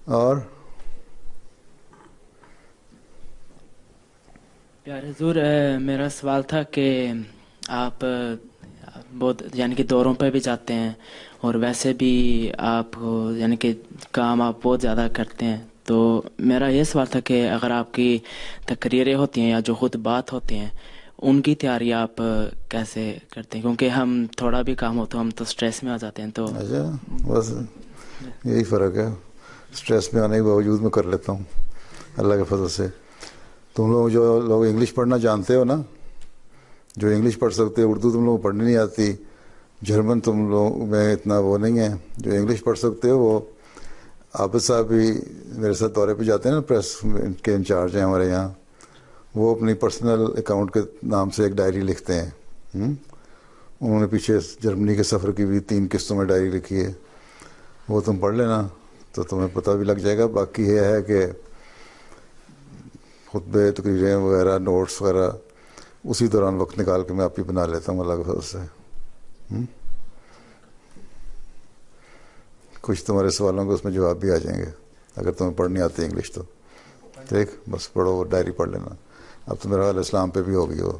اور پیارے حضور، میرا سوال تھا کہ آپ بہت یعنی کہ دوروں پہ بھی جاتے ہیں اور ویسے بھی آپ یعنی کہ کام آپ بہت زیادہ کرتے ہیں، تو میرا یہ سوال تھا کہ اگر آپ کی تقریریں ہوتی ہیں یا جو خطبات ہوتے ہیں ان کی تیاری آپ کیسے کرتے ہیں؟ کیونکہ ہم تھوڑا بھی کام ہو تو ہم تو سٹریس میں آ جاتے ہیں، تو اچھا، بس یہی فرق ہے. اسٹریس میں آنے کے باوجود میں کر لیتا ہوں اللہ کے فضل سے. تم لوگ جو لوگ انگلش پڑھنا جانتے ہو نا، جو انگلش پڑھ سکتے ہو، اردو تم لوگوں کو پڑھنی نہیں آتی، جرمن تم لوگ میں اتنا وہ نہیں ہے. جو انگلش پڑھ سکتے ہو وہ عابد صاحب بھی میرے ساتھ دورے پہ جاتے ہیں نا، پریس کے انچارج ہیں ہمارے یہاں. وہ اپنی پرسنل اکاؤنٹ کے نام سے ایک ڈائری لکھتے ہیں. انہوں نے پیچھے جرمنی کے سفر کی بھی 3 قسطوں میں ڈائری لکھی ہے. وہ تم پڑھ لینا تو تمہیں پتہ بھی لگ جائے گا. باقی یہ ہے کہ خطبے، تقریریں وغیرہ، نوٹس وغیرہ اسی دوران وقت نکال کے میں آپ ہی بنا لیتا ہوں اللہ کے فضل سے. کچھ تمہارے سوالوں کے اس میں جواب بھی آ جائیں گے اگر تمہیں پڑھنی آتی ہے انگلش تو. ٹھیک، بس پڑھو، ڈائری پڑھ لینا. اب تو میرا خیال اسلام پہ بھی ہو گئی ہو.